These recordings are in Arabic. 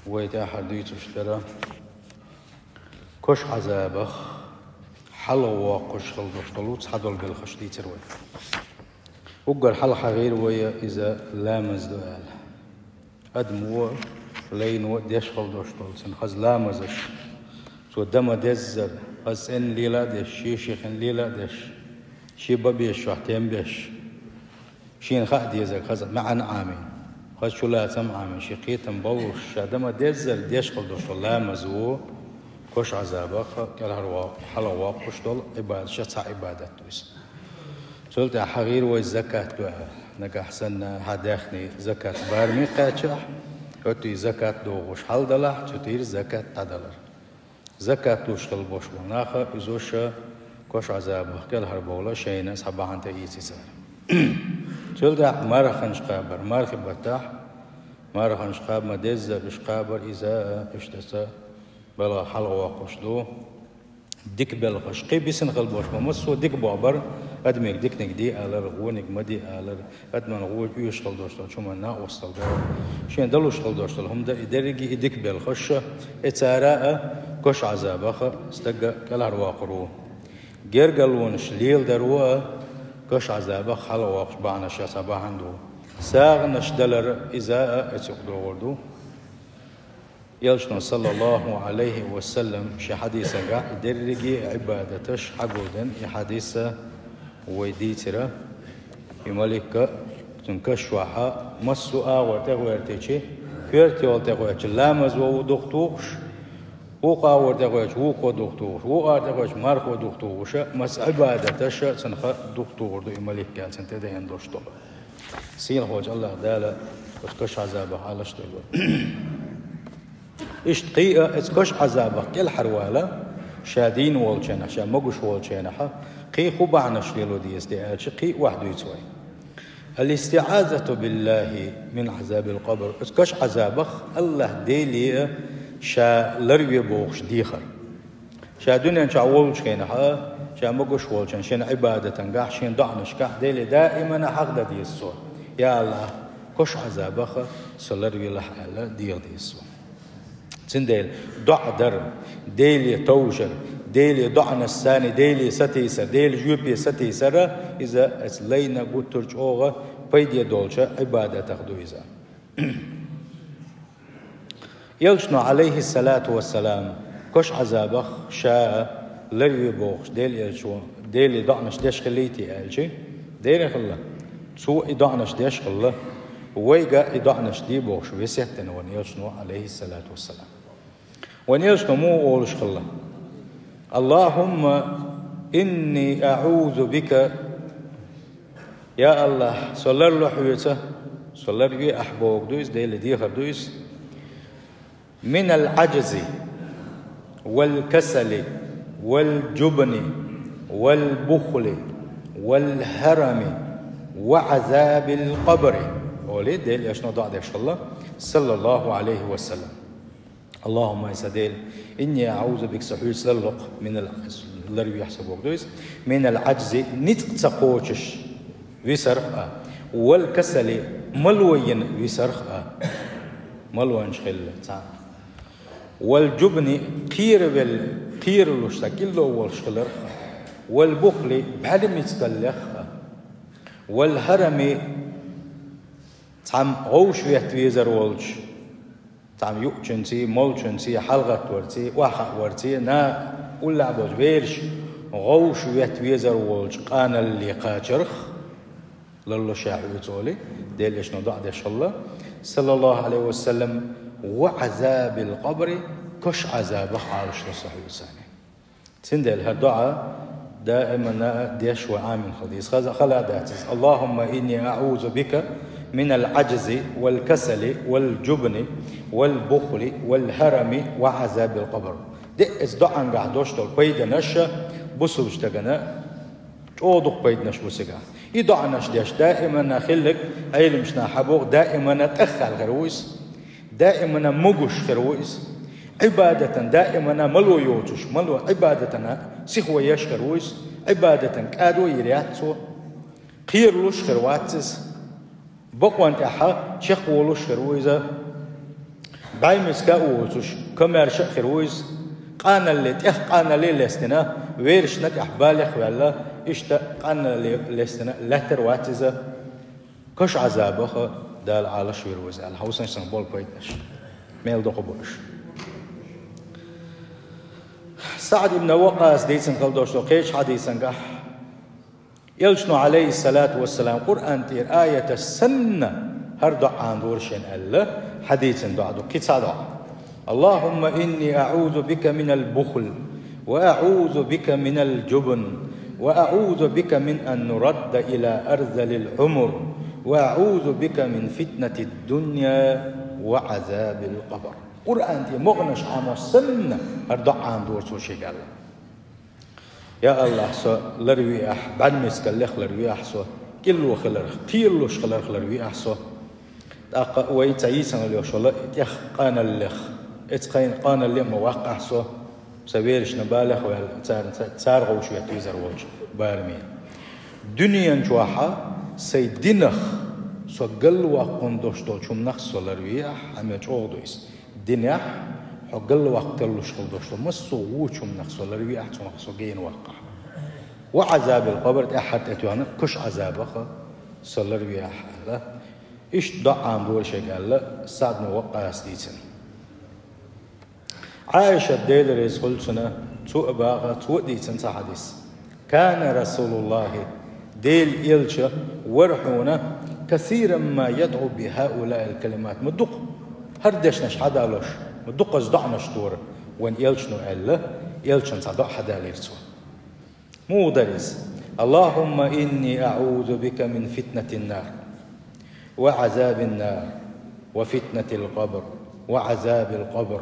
ويتا حديث اشترى كش عذابخ حلو وقش خلدوشتلوت حدول بالخشتي تروي وقال حلقة غير ويا إذا لامز دوال أدمو لين ديش خلدوشتل سنخز لامزش سو دم دزر خز إن ليلا ديش شيخ إن ليلا ديش شي ببيش شحتين بيش شين خا ديزك خز معن عامين خز شو لا تم عامين شي قيتم بوش دم دزر ديش خلدوشتل لامزو كش عذابك كالهروا حلو وقشتل عبادة شتى عبادة تويس سولت حغير والزكاة نجا حسن هداخني زكاة بارمي قاتشح وتي زكاة دوغش حل دلح تطير زكاة تدلر زكاة توشتل بوش وناخا إزوش كش عذابك كالهربولا شينا صباحا تيجي سار سولت مرخنش قابر مرخ بتاح مرخنش قاب مدزر إش قابر إذا اشتسى بلا حلقة وقشدو ديك بلغش قي بيسن غلبوش ممسو ديك بابر ادمك ديك نقدي على رغونك مدي على ادمن غوج يش غلدوشتو شوما نا وصل شين دلوش غلدوشتو هم دا درجي ديك بلغش اتساراء كش عذابخ استقى كلار واقرو غير قالونش ليل دروا كش عذابخ حلقة وقش بانا شا صباحا دو ساغنش دلر إذا اتسقدو وردو يلشنا صلى الله عليه وسلم شي حديثة قاع درجي عبادتش حقودن حديثة ويديترا يملك تنكشوحا مسو وتغويرتيشي فيرتي وتغويرتش لامز ودختوش وقا ورتغويرتش وقا دختوش وقا تغويرتش ماركو دختوش مس عبادتش سنخ دختور دو يملك كان سنتدين دوشتو سين خوج الله دالا وتكش عذابه على شتلو اشتقيقة اتكش عذابك كل حروالة شادين والجنة شا مقش والجنة قي خبعنش ليلو دي استعاذ قي واحد يتوي الاستعاذة بالله من عذاب القبر اتكش عذابك الله ديلي شا لروي بوخش ديخر شا دنيا شا والجنة شا مقش والجنة شين عبادة قاح شين دعنش قاح ديلي دائما حق دي السور يا الله كش عذابك سلروي لحالة دير دي السور تنديل دع در ديلي توجر ديلي دعنا الثاني ديلي ستيسر ديلي جوبي ستيسر إذا أسلينا قترج أوغا بيدي دولشة عبادة تاخدو إذا يلشنا عليه الصلاة والسلام كش عذابخ شاء لروي بوخش ديلي يلشو ديلي دعنش ديش خليتي ألشي ديلي خلا سوء دعنش ديش خلا ويجا دعنش دي بوخش ويسيتن ونيلشنا عليه الصلاة والسلام ونيلشنا مو أولش خلا اللهم إني أعوذ بك يا الله صلى الله حويته صلى الله أحبوك دويس ديل ديخر دويس من العجز والكسل والجبن والبخل والهرم وعذاب القبر ولي ديل يشنا ضع ديش الله صلى الله عليه وسلم اللهم يسديل إني أعوذ بك سحوي سلق من الذي يحسبوك دويس من العجز نتقوشش ويسرق والكسل ملوين ويسرق ملوين شخل والجبن قير لشتكل والشخلر والبخل بعلم يتكلخ والهرم تعم غوش ويهتويزر والش تعم يؤجنتي مولجنتي حلقة ورتي واحد ورتي نا ولا بوج بيرش غوش ويهتويزر والش قانا اللي قاجرخ لله شاعر تولي ديل إيش نضع ديش الله صلى الله عليه وسلم وعذاب القبر كش عذابه عارش لصحيح ثاني تندل هالدعاء دائما ديش وعامل خديس خلا داتس اللهم إني أعوذ بك من العجز والكسل والجبن والبخل والهرم وعذاب القبر دي ازدعان قاعدوش تول بيد نشا بسو بشتغنا توضق بيد نش بسقا يدعنش ديش دائما خلك عيل مشنا حبوق دائما تأخل غرويس دائما مقش غرويس عبادة دائما ملو يوتش ملو عبادة سيخوة يشغرويس عبادة كادو يرياتسو قير لش غرواتس بقوان تحا شيخ ولوش غرويزا بايمس كأوتش كمر شخر ويز قانا اللي تيخ قانا اللي لستنا ويرش نتيح بالغ ولا إشتا قانا اللي لستنا لتر واتزا كش عذابه دال على شوير ويز الحوسن سنبول بيتش ميل دقبوش سعد بن وقاص ديسن قلدوش لقيش حديثن قح يلشنو عليه الصلاة والسلام قرآن تير آية السنة هردو عن دورشين الله حديث دعدو كتادع اللهم إني أعوذ بك من البخل وأعوذ بك من الجبن وأعوذ بك من أن نرد إلى أرذل العمر وأعوذ بك من فتنة الدنيا وعذاب القبر قرآن تي مغنش عام السنة هردو عن دورشين الله يا الله سو لروي أح بعد مسكلخ لروي أحسو كله خلر كيلوش خلر لروي أحسو أق ويتعيسن اللي شو يخ قانا اللخ إتقين قانا اللي مواقع سو سويرش نبالغ وتار غوش يتويزر وجه بارمي دنيا جواحة سيدنخ سو قل وقندوش دول شو نخ لروي أح عم يجودويس دنيا حقل وقت اللوش خلدوش مسو وشو نخ لروي أح شو نخ جين وقع وعذاب القبر أحد أتوانا كش عذابه صلر وياح الله إيش ضعام دور شيء قال له سعد موقع سديتن عائشة ديل رزقل سنة تو باغا تو ديتن حديث كان رسول الله ديل يلشة ورحونا كثيرا ما يدعو بهؤلاء الكلمات مدق هردش نش حدا لوش مدق ازدعنا شطور وين يلشنو قال له يلشن صدق حدا ليرسو مو درس اللهم إني أعوذ بك من فتنة النار وعذاب النار وفتنة القبر وعذاب القبر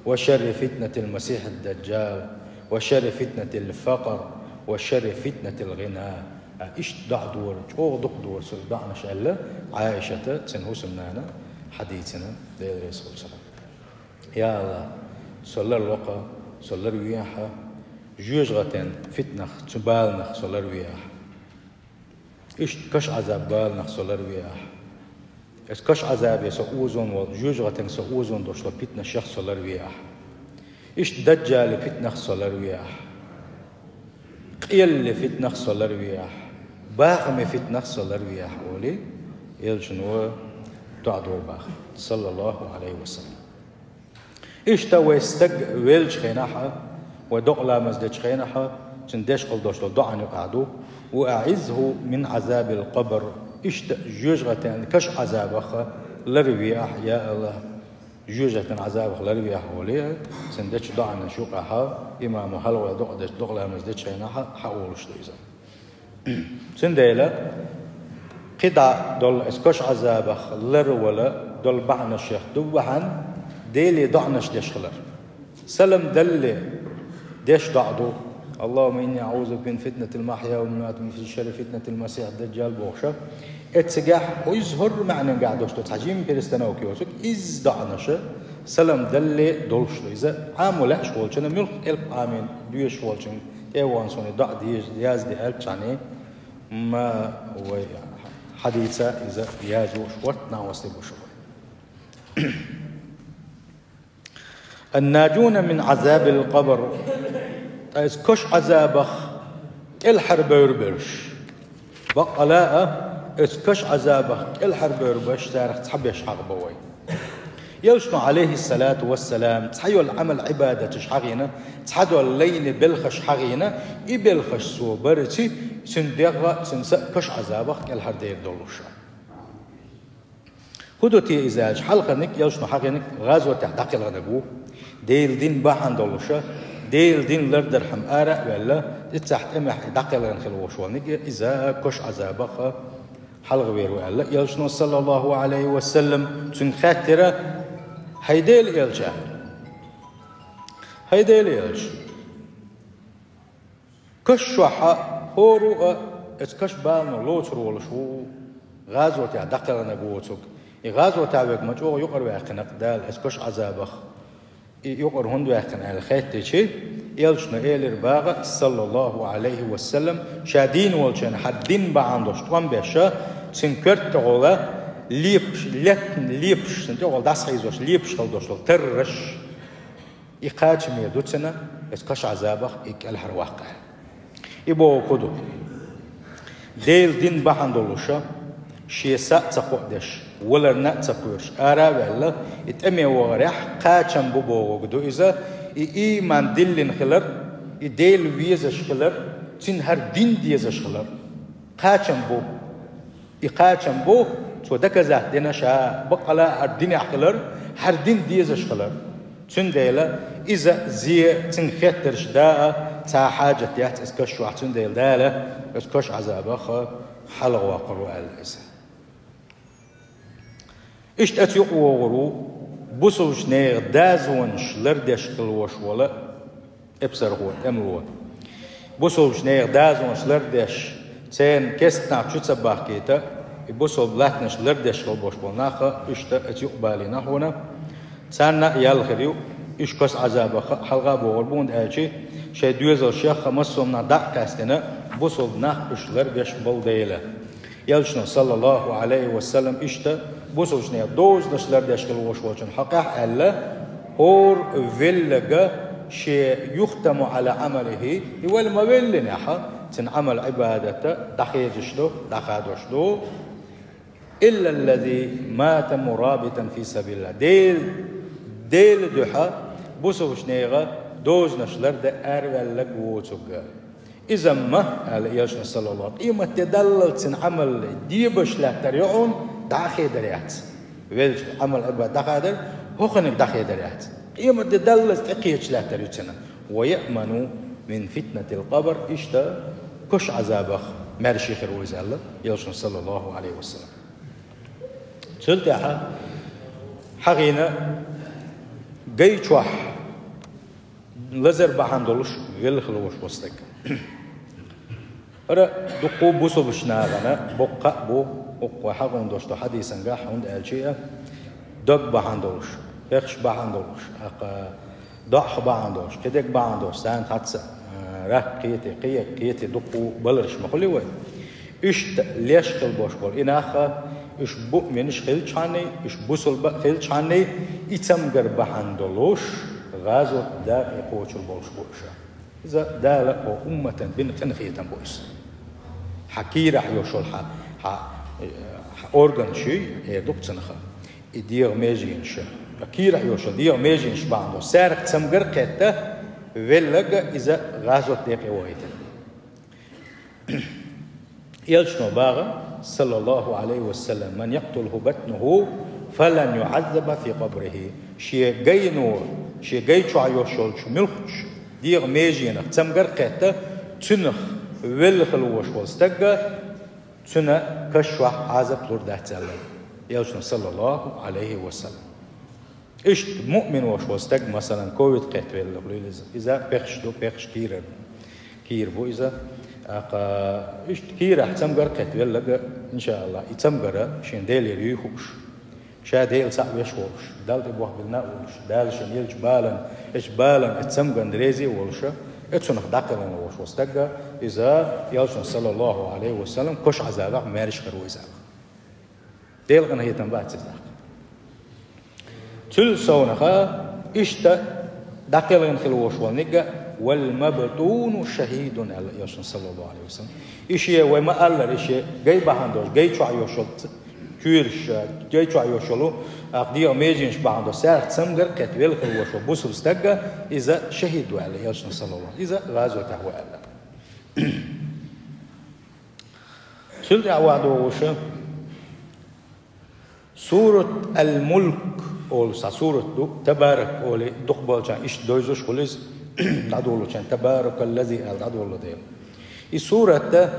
وشر فتنة المسيح الدجال وشر فتنة الفقر وشر فتنة الغنى إيش دع دور أو دق دور دعنا شأله عائشة تنهو سمنانا حديثنا دير رسول الله يا الله صلى الوقا صلى الوياحة جوج غتين فتنة تبالنخ صلر وياح إيش كش عذاب بالنخ صلر وياح إيش كش عذاب يسوزون وجوج غتين سوزون دوش فتنة شخص صلر وياح إيش دجال فتنة صلر وياح قيل فتنة صلر وياح باخم فتنة صلر وياح ولي يلجنوا تعدور باخ صلى الله عليه وسلم إيش تو يستق ويلج خيناحة ودقلا مزدج خينحة تندش قلدوش دعان يقعدو وأعزه من عذاب القبر إشت جوجة كش عذابه لربيح يا الله جوجة عذابه لربيح وليه سندش دعان شوقها إمام هلو دقلا مزدج خينحة حقولش دويزا سنديلا قدع دول اسكش عذابه لر ولا دول بعنا الشيخ دوبحن ديلي دعنش دشخلر سلم دلي ديش دعدو اللهم إني أعوذ بك من فتنة المحيا والممات ومن شر فتنة المسيح الدجال بوخشة اتسجح ويظهر معنى قاعدوش تحجيم بيرستنا وكيوتك إز دعنش سلم دلي دولش إذا عامل شغل شنو ملك القامين ديش شغل شنو إيوان سوني دع ديش دياز دي ألف شاني ما هو حديثة إذا يازو شوتنا وستبو شوي الناجون من عذاب القبر إذ كش عذابخ الحرب يربرش بقلاء إذ كش عذابخ الحرب يربرش تاريخ تحبيش حق بوي يلشنو عليه الصلاة والسلام تحيو العمل عبادة تشحغينا تحدو الليل بلخش حغينا يبلخش صوبرتي سندغة سنسأ كش عذابخ الحرب يردولوش هدوتي إزاج حلقة يلشنو حغينك غازوة تحدق الغنقو ديل دين باحن دولوشة ديل دين لردر حمارة ولا تحت امح دقلن خلوشوال نيجي اذا كش عذابخ حلق ويرو الله يلشنو صلى الله عليه وسلم تن خاطره هيديل يلجا هيديل يلج كش وحا هورو اتكش بالنا لوتر ولا شو غازو تاع دقلن غوتك غازو تاعك مجو يقر واخنق دال اتكش عذابخ يقر هندو يحكن على خيط شيء يلشنا إيلر باغا صلى الله عليه وسلم شادين والشان حدين بعندوش توان بيشا سنكرت غلا ليبش نتقول داس خيزوش ليبش خلدوش ترش إقاش ميدوتنا إسكاش عذابه إكالهر واقع إبو كدو ديل دين بحندولوشا شيسا تقودش ولا نتقورش أرا ولا إتأمي ورح قاچم بوبو كدو إذا إيمان دلين خلر إديل ويزش خلر تين هر دين ديزش خلر قاچم بو إقاچم بو تو دكزه دينا شا بقلا هر دين خلر هر دين ديزش خلر تين ديلا إذا زي تين خطرش داء تا حاجة يات إسكاش واحد تين ديل دالا إسكاش عذابه حلق وقروا الإسا إشت أتيق وغرو بوسوش نيغ دازونش لردش قلوش ولا إبسر هو أمرو بوسوش نيغ دازونش لردش تين كستنا تشوتsa باكيتا بوسو بلاتنش لردش قلوش ولناخا إشت أتيق بالينا هنا تانا يالخريو إشكاس عذابه حلقا بوغربون أجي شي دوزل شيخ مسومنا داق كاستنا بوسو بناخ إش لردش بلديلا يالشنا صلى الله عليه وسلم إشت بوسوشنيا دوز نشلر داشكل وشوشن حقح ألا هور فيلغا شيء يختم على عمله يقول ما بيلناها تن عمل عبادته دخيجشلو دخادوشلو إلا الذي مات مرابطا في سبيل الله ديل دوحا بوسوشنيا دوز نشلر دا أرولك ووتوغا إذا ما قال ياشنا صلى الله عليه وسلم إما تدلل تن عمل ديبش لا تريعون داخل دريات ويلش عمل أبا داخل هو خنك داخل دريات إما تدلل تقيش لا تريتنا ويأمنوا من فتنة القبر إشتا كش عذابه مرشي خير وزالة ياشنا صلى الله عليه وسلم سلتها حقينا جاي شوح لزر بحندلوش غير خلوش وستك أرى دقو بوسو بشناغنا بقى بو أقوى حقون دوشتو حديثا قاح عند ألشيء دق بحندوش بخش بحندوش ضح بحندوش كدك بحندوش سان حدث راك قيتي دقو بلرش مخلي وين إشت ليش خل باش بول إناخا إش بو منش خل شاني إش بوسل خل شاني إتمجر بحندلوش غازو دا يقوش البولش بوشا إذا دا لقوا أمة بنت خيتم بويس حكي راح يوشل أورغان شيء هي دكتنخا إدير ماجينش حكي راح يوشل دير ماجينش بعده سارق تمجر كته ولق إذا غازو دقي وايد يلشنو باغا صلى الله عليه وسلم من يقتله بطنه فلن يعذب في قبره شيء جاي نور شيء جاي شو عيوشل شو ملخش دير ماجينخ تمجر كته تنخ ولخل وشول استجا تنا كشوا عذاب لوردات الله يلشنا صلى الله عليه وسلم إيش مؤمن وشول استج مثلا كويت قت ولا إذا بخش كير بو إذا إيش كير أحسن جر قت ولا إن شاء الله يتمجر شين ديل يريحوش شا ديل ساق يشوش دال تبوح بالناقوش دال شين يلج بالن إيش بالن يتمجر دريزي ولشة اتسنخ داقلنا وش وستجا إذا يلشن صلى الله عليه وسلم كش عذابه مارش خرو إزاق ديل غنا هي تنبات إزاق تل سونخا إشتا داقلنا خلو وش ونجا والمبتون شهيد على يلشن صلى الله عليه وسلم إشي وما قال إشي جاي بهندوش جاي شو عيوشلت كيرش جاي شو عيوشلو أقدير ميجينش بعده ساعة سمجر كتبيل خلوش وبوسو استجا إذا شهدوا عليه يلشن صلى الله عليه إذا غازوا تهوى الله سلت عواد ووشة سورة الملك أول سورة تبارك أولي دقبل كان إيش دوزوش خلص دعولو كان تبارك الذي دعولو ديل السورة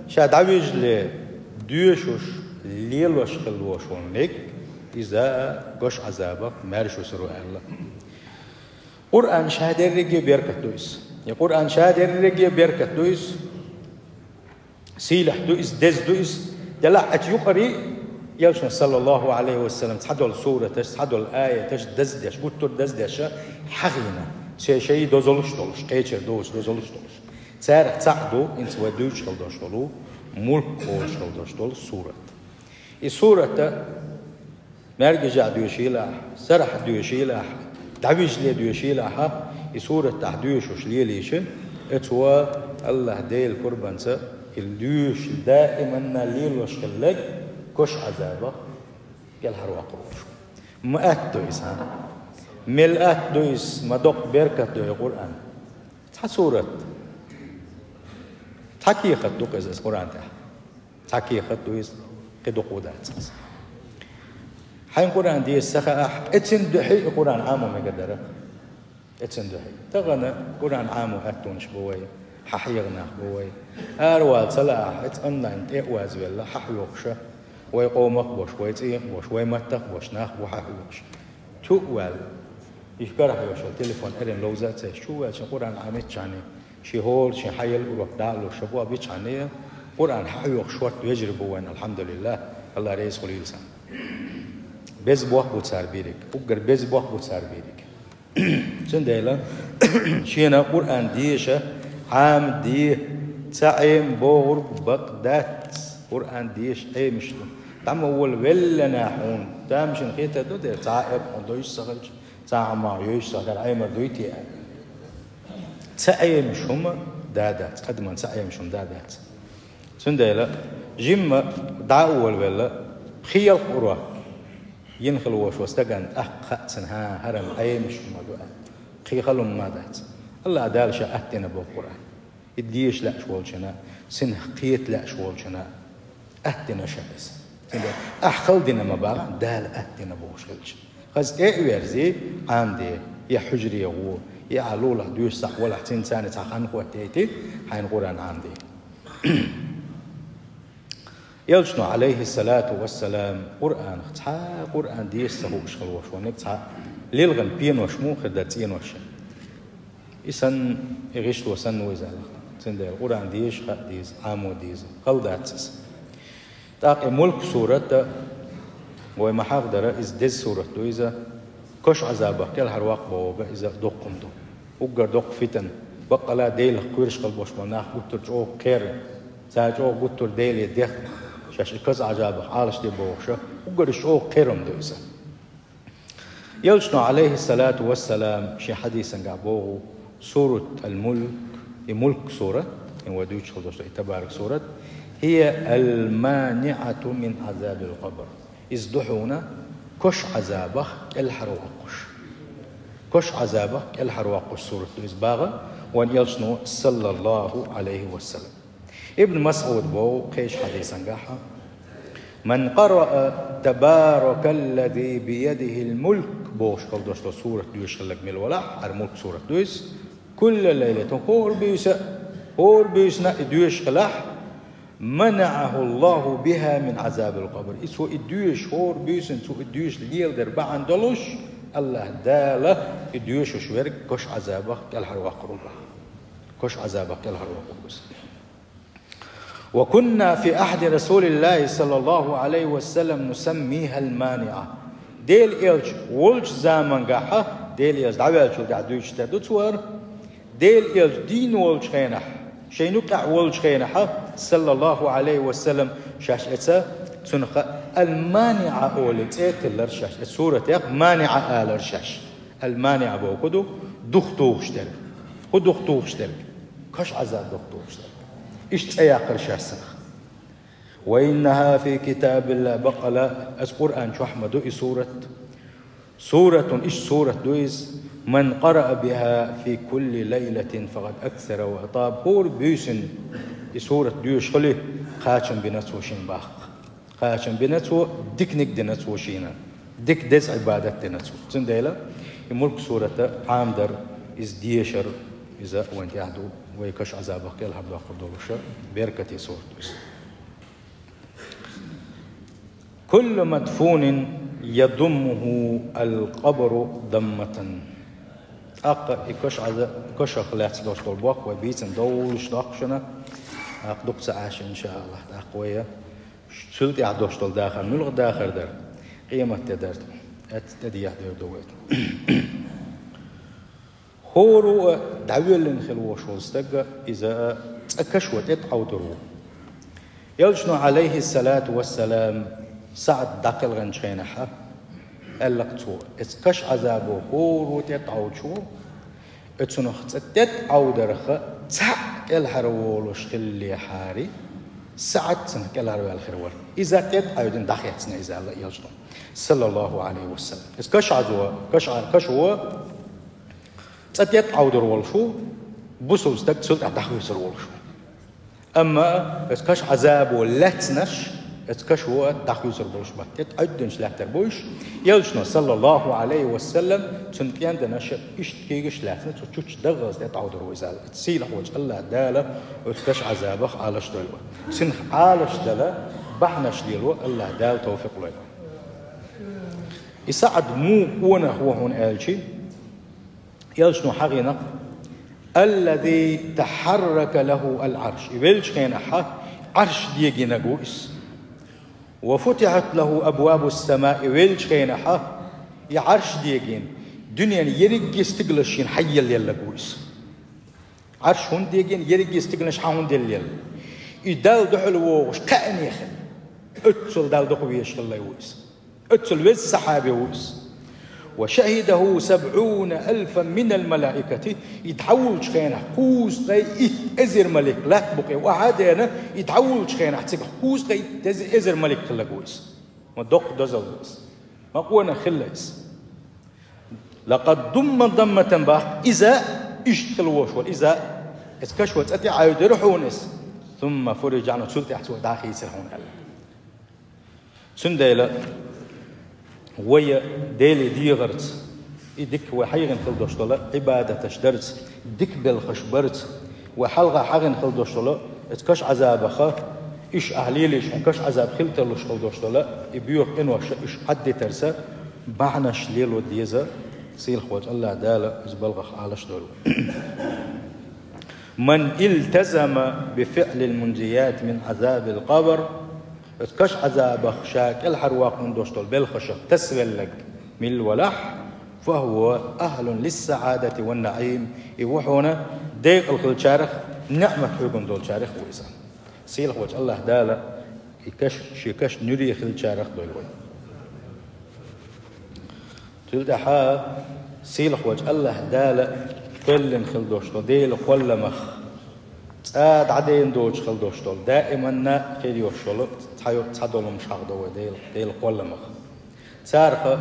شاد عويج لديوشوش ليلوش خلوش ونك إذا قش عذابك مارشو سرو الله قرآن شهادة الرجية بيركت دويس القرآن شهادة الرجية بيركت دويس سيلح دويس دز دويس دلع أتيقري يلشن صلى الله عليه وسلم تحدوا السورة تحدوا الآية تش دزدش قلتوا دزدش حقينا شيء دوزلوش دولش قيتشر دوزلوش دولش سارق تعدو انت ودوش خلدوش دولو ملك قولش خلدوش دول سورة السورة مرجع دوشيلة سرح دوشيلة دعويش لي دوشيلة يسورة تحدوش وش لي ليش اتوا الله ديل قربانسا الدوش دائما ليل وش خلق كش عذابه قال هروا قروش مئات دويس ملئات دويس مدق بركة دوي قرآن سورة تحكي خد دوكز قرآن تحكي خد دويس قدو قودات حين قرآن دي السخاء اتن دحي قرآن عامو مقدرة اتن دحي تغنى قرآن عامو اتونش بوي ححيغنا بوي اروال صلاح اتقنا انت اقواز بالله ححيوخش ويقومك بوش ويتيق بوش ويمتق بوش ناخ بوحيوخش تقوال يشكرح يوشل تليفون ارن لوزات شو شو قرآن عامت شاني شي هول شي حيل وروح دالو شبوه بيش عنيه قرآن حيوخ شوات يجربوا الحمد لله الله رئيس خليل سان بز بوخ بوتسار بيرك وقر بز بوخ بوتسار بيرك شنديلا شينا قرآن ديشة عام دي تعيم بور بقدات قرآن ديش اي مشلون تعم اول ولا ناحون تامشن خيتا دو دير تعائب دويش سغلج تعما يوش سغل اي مردويتي تعيم شهم دادات قد ما تعيم شهم دادات شنديلا جيم دعوة ولا خيال قرآن ينخل وش واستجن سنها هرم أي مش موضوع خي خلهم ما دات الله عدال شأتنا بالقرآن الديش لا شوال شنا سنه قيت لا شوال شنا أتنا شبس أحخل دينا ما بقى دال أتنا بوشلش خز إيه ورزي عندي يا حجري يغو يا علوله دوش صح ولا حتين ثاني تخان قوتيتي حين قرآن عندي يلشنو عليه الصلاة والسلام قرآن ختها قرآن ديش سهو شغل وشونك تها ليلغن بين وشمو خدتين وش إسن يغشت وسن ويزال تندير قرآن ديش خد ديز عامو ديز قلداتس تاق ملك سورة وما حقدر إز ديز سورة دو إذا كش عذابه كل هرواق بوابه إذا دقم دو وقر دق فتن بقى لا ديل كورش قلبوش مناخ قلتر جو كير ساجو قلتر ديل يدخ شاش كز عجابه عالش دي بوخشه وقرش او قيرم دويسه يلشنو عليه الصلاة والسلام شي حديثا قابوه سورة الملك ملك سورة إن ودوش خلص تبارك سورة هي المانعة من عذاب القبر ازدحونا كش عذابه الحرواقش كش عذابه الحرواقش سورة إزباغة وان يلشنو صلى الله عليه وسلم ابن مسعود بو قيش حديثا قاحة من قرأ تبارك الذي بيده الملك بوش قل دوشتو سورة دوش خلق من الولاح الملك سورة دوش كل ليلة هو البيس دوش خلاح منعه الله بها من عذاب القبر إسو الدوش هو البيس إنسو الدوش ليل دربع عن دلوش الله داله الدوش وشورك كش عذابه كالحروا قروبه كش عذابه كالحروا قروبه وكنا في أحد رسول الله صلى الله عليه وسلم نسميها المانعة ديل إلش ولش زمن قاحة ديل إلش دعوة شو قاعدوش تدوتور ديل إلش دين ولش خينح شينو قاع ولش خينح صلى الله عليه وسلم شاش إتا تنخ المانعة أولت إتلر شاش سورة يق مانعة آلر شاش المانعة بوكدو دختوش دل خد دختوش دل كش عذاب دختوش دل إيش أياقر شاسخ وإنها في كتاب الله بقلا القرآن شو أحمدو سورة إيش سورة دويز من قرأ بها في كل ليلة فقد أكثر وأطاب هور بيسن سورة دويش خلي خاشم بنتو شين باخ خاشم بنتو ديك نك دنتو شينا ديك دز عبادة دنتو تنديلا يملك سورة عامدر إز ديشر إذا وانت يعدو ويكش عذابك كل هبدا قدوشة بركتي سورة كل مدفون يضمه القبر ضمة يكش عذاب كش خلاص دوش طلبوك وبيتن دولش داخشنا أقدق عاش إن شاء الله أقوياء شلت يعدوش طل داخل نلغ داخل در قيمة تدرت أتدي يحضر دوت هورو دعوة لنخلوه شو استجا إذا تكشوت يتعودروا يلجنو عليه الصلاة والسلام سعد دقل غنشينحة اللقطو إسكش عذابه هو تتعوشو اتسنخ تت عودرخ تاك الحرولوش خلي حاري ساعات سنك الحرول الخرول إذا تت عودن داخيتنا إذا الله يجنو صلى الله عليه وسلم إسكش عذوا كش هو تت عودر والشو بوسوس تك سلط داخل يسر والشو أما إسكش عذابه لاتنش إسكش هو داخل يسر والشو تت عودنش لاتر بوش يلشنا صلى الله عليه وسلم تنتين دناش إشتكيش لاتنا تشوش دغز تتعودر وزال تسيلح وجه الله داله وتكش عذابه عالش دلوا سنخ عالش داله بحنش دلوا الله دال توفيق له يساعد مو وانا هو هون قالشي يلشنو حقينا الذي تحرك له العرش يبلش كان عرش ديجينا جويس وفتحت له أبواب السماء ويلش كينها يعرش ديجين دنيا يرجع استقلشين حي الليل جويس عرش هون ديجين يرجع استقلش حون دليل يدال دحلوش كأن يخل اتسل دال دقويش الله يويس اتسل ويس سحابي ويس وشهده 70,000 من الملائكة يتحول شخينا قوس غي إزر ملك لا تبقي وعادنا يتحول شخينا حتى قوس غي إزر ملك خلا قوس ما دق دزلس ما قونا خلاص لقد ضمة باخ إذا اشتغل وشول إذا اسكشوت أتي عاود يروحونس ثم فرج عنه سلطة حتى داخل يسرحون الله سنديلا ويا ديلي ديغرت يدك وحيغن خلدوشتلا عبادة تشدرت دك بالخشبرت وحلقة حغن خلدوشتلا اتكش عذاب خا إيش أهليليش ونكش عذاب خلتلوش خلدوشتلا يبيوك إنوش إيش حد ترسى بعنش ليلو ديزا سيل خوات الله دالا إزبلغ على شدول من التزم بفعل المنجيات من عذاب القبر اتكش عذاب خشاك الحرواق من دوشتول بالخشق تسول لك من الولح فهو أهل للسعادة والنعيم يوحونا ديق الخلشارخ نعمة حقن دول شارخ ويسا سيل خوات الله دالا يكش نري خلشارخ دول وي تلتحا سيل خوات الله دالا كل خل دوشتول ديل قول مخ عاد عدين دوش خل دوشتول دائما نا كيل يوشول تحدول مش حقدو ديل قول مخ سارخ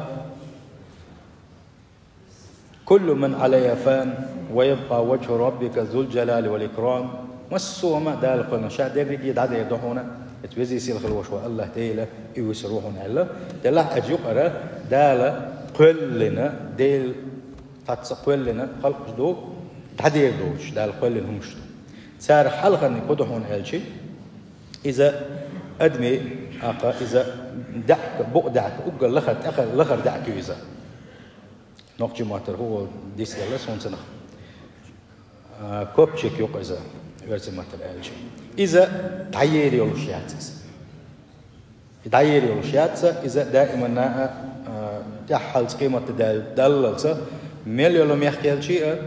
كل من عليها فان ويبقى وجه ربك ذو الجلال والإكرام والسوما دال قلنا شاء دير يدعد يدهونا تبزي سيل خل وشوا الله ديلا يوسروهن الله دلا أجيقرا دال كلنا ديل كلنا خلق دو تعدير دوش دال كلنا همش سار حلقة نقدهون هالشيء إذا أدمي أقا إذا دعك بقدعك أقل لخر دعك إذا نقطة ماتر هو ديس الله سون سنة كوبشك يق إذا يرسم ماتر هالشيء إذا تعيير يولوشياتس تعيير يولوشياتس إذا دائما تحل قيمة دلالة مليون يحكي هالشيء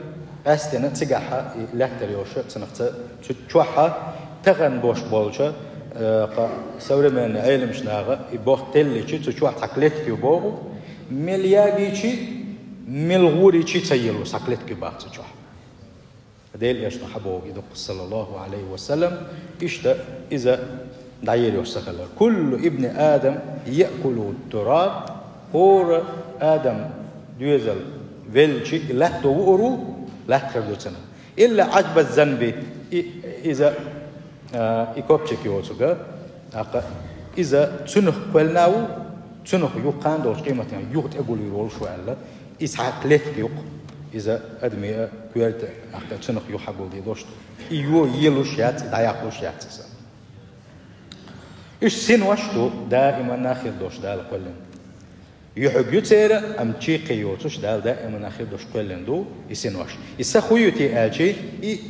أستنا تجاها لكتر يوشة سنخت تشوحها تغن بوش بولشة سوري من علم شناغة يبوخ تلي شيء تشوح تقلت كيبوغ ملياجي شيء ملغوري شيء تيلو تقلت كيباغ تشوح ديل يشنا حبوغ يدق صلى الله عليه وسلم إشتا إذا دعير يوسخ الله كل ابن آدم يأكل التراب هو آدم دوزل فيلشي لا تورو لا تخردوتنا إلا عجب الذنب إذا يكوبشك يوسوكا إذا تنخ قلناو تنخ يقان دوش قيمتنا يوت أقول يرول شو الله إسحاق لتك يق إذا أدمي كويرت تنخ يحبول دي دوش يلو شيات دايقلو شيات إيش سين وشتو دائما ناخذ دوش دال قلن يحب يتسير أم تشيقي يوتش دائما آخر دوش قلن دو يسنوش يسخويتي آجي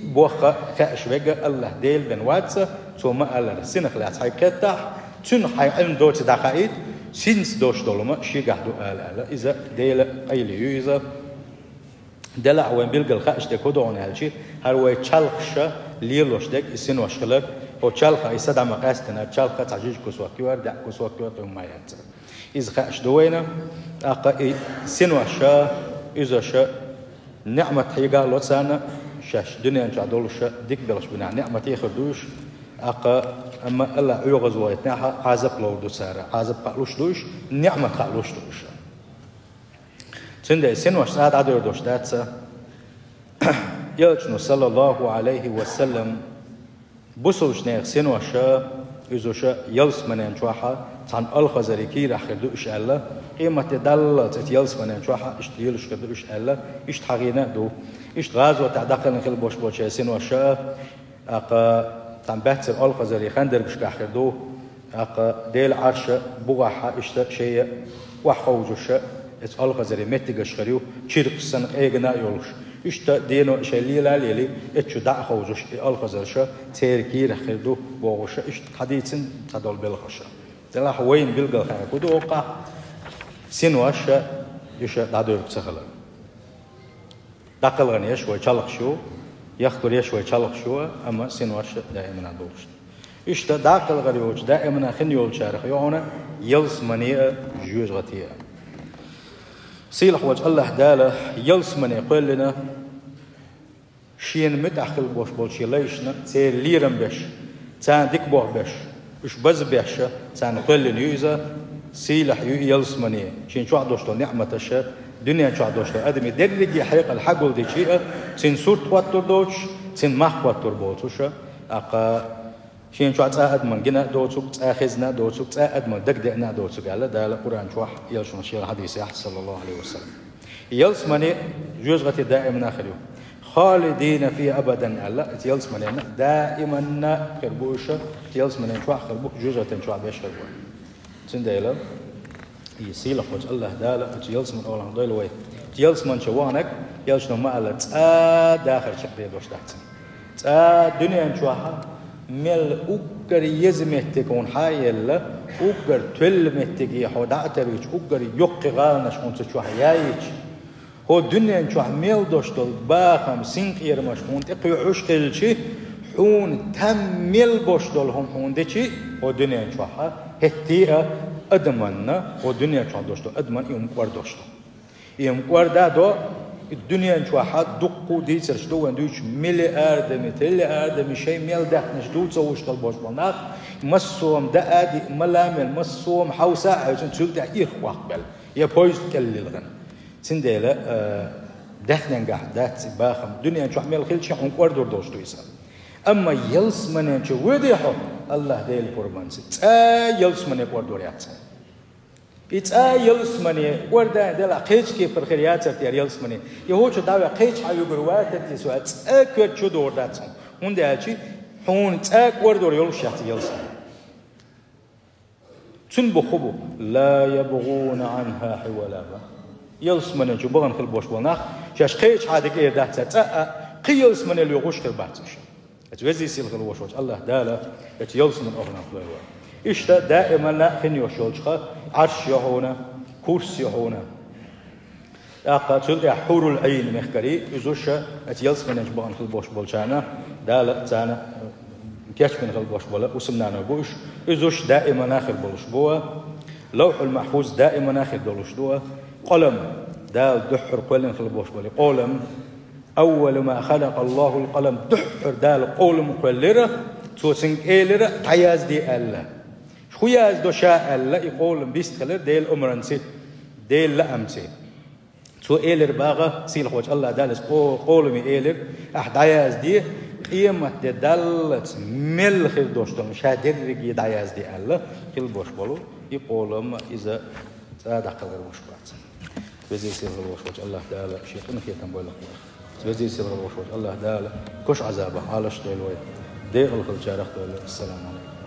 بوخا خاش وجا الله ديل بن واتسا ثم الله سنخ لا تحكتح تنحي علم دوش دقائق سينس دوش دولما شيقه دو آل إذا ديل قيلي إذا دلع وين بيلقى الخاش دكودون هالشي هالوي تشالخشة ليلوش دك يسنوش خلق هو تشالخا يسدع مقاستنا تشالخا تعجيج كسوكيور دع كسوكيور ما يات إذا خاش دوينا أقا سنوا شا إذا شا نعمة حيقا لوتسانا شاش دنيا إن شاء الله شا ديك بلش بنا نعمة يخردوش أقا أما الله يغز ويتناها عازب لو دوسارة عازب قالوش دوش نعمة قالوش دوش تندى سنوا ساعد عدو دوش داتسا يلجنو صلى الله عليه وسلم بوسوش نيغ سنوا شا إذا شا يلس منين شوحا عن الخزري كي راح يردوش الله قيمة دلت يلس منين شوحا اشتيلش يردوش الله اشت حقينا دو اشت غازو تعدقل نخل بوش بوش سنوا شا أقا عن بحث الخزري خندر بش كحردو أقا ديل عرش بوغاحا اشت شيء وحوجوش ات الخزري متجش خريو شرق سن ايغنا يولش اشت دينو شليلا ليلي اتشو دع خوجوش الخزرش تيركي رخردو بوغوش اشت حديثن تدل بالخش دلا حوين بالقل خا كدو وقع سنواش يش دادور بسخلا دقل غني شوي چالق شو يخطر شوي چالق شو اما سنواش دائما دوش اشت دقل غريوش دائما خنيول شارخ يونا يلس منيه جوج غتيه سيلح وجه الله داله يلس من يقول لنا شين متأخل بوش بولشي ليشنا تير ليرم بش تان ديك بوح بش وش بز بش تان يقول لنا يوزا سيلح يلس مني شين شو عدوشتو نعمة الشا دنيا شو عدوشتو أدمي درجي حقيقة الحقول دي شيء تين صورت واتر دوش تين مخ واتر بوتوشا أقا شين شو عتأد من جنا دوتوك تأخذنا دوتوك تأد من دقدقنا دوتوك على ده القرآن شوح يلش مشير الحديث صلى الله عليه وسلم يلس مني جوز غتي دائما آخره خالدين في أبدا على يلس مني دائما خربوشة يلس مني شوح خربوك جوز غتي شوح بيش خربوه سنديلا يسيل خوش الله دالا يلس من أول هذول وين يلس من شوانك يلش نما على داخل شقدي دوش تحت دنيا شوحها مل أوكر يزمتكون حايل أوكر تل متجي حدا تريج أوكر يق غالنش كنت شو حيايج هو الدنيا شو مل دوشتل باخم سينقير مش كنت قيعش قلشي حون تمل بوشتل هم حون دشي هو الدنيا شو ها هتيا أدمنا هو الدنيا شو دوشتل أدمن يوم قر دوشتل يوم قر دادو الدنيا شو حد دقو دي سرشتو وندوش ملي آدم تلي آدم شيء ميل ده نشدو تسويش طلبوش بناق مسوم ده آدي ملامل مسوم حوسا عشان تقول ده إخوة قبل يا بويست كل الغن سنديلا دخلنا قاعد ده باخم الدنيا شو عمل خيل شيء حنقور دور دوش تويسا أما يلس من شو وديحه الله ده القربان ست يلس من يقور دور ياتسا It's يلس مني وردا دلا قيش كي برخيات تيار يلس مني يهو شو داوي قيش حيو بروات تيسوات أكيد شو دور داتهم هون ده أشي هون ورد دور يلس يحت يلس تن بخبو لا يبغون عنها حولا يلس مني شو بغن خل بوش بناخ شاش قيش حادق إيه دات قيلس مني اللي يغوش خل بعتش أتوزي سيل خل وش الله دالا يلس من أغنى خلوا إشتا دائما لا خنيو شولشخا عرش يهونا كرسي يهونا أقاتل حور العين مخكري إزوشا أتيلس من أجبان خل بوش بولشانا دالة تانا كيش من خل بوش بولا وسمنانا بوش إزوش دائما ناخر بولش بوا لوح المحفوظ دائما ناخر بولش بوا قلم دال دحر قلم خل بوش بولي قلم أول ما خلق الله القلم دحر دال قلم قلرة توسنك إيلرة تعياز دي ألا خويا از دوشا الله يقول بيست خلر ديل أمرنسي ديل لأمسي تو إيلر باغا سيل خوش الله دالس قولمي إيلر أحداياز دي قيمة دالت مل خير دوشتون شادر رجي داياز دي الله كل بوش بولو يقولم إذا صادق غير بوش بات بزي سيل بوش الله دالا شيخنا كي تنبول بزي سيل بوش الله دالا كش عذابه عالش ديل وين ديل الخل جارخ دول السلام عليكم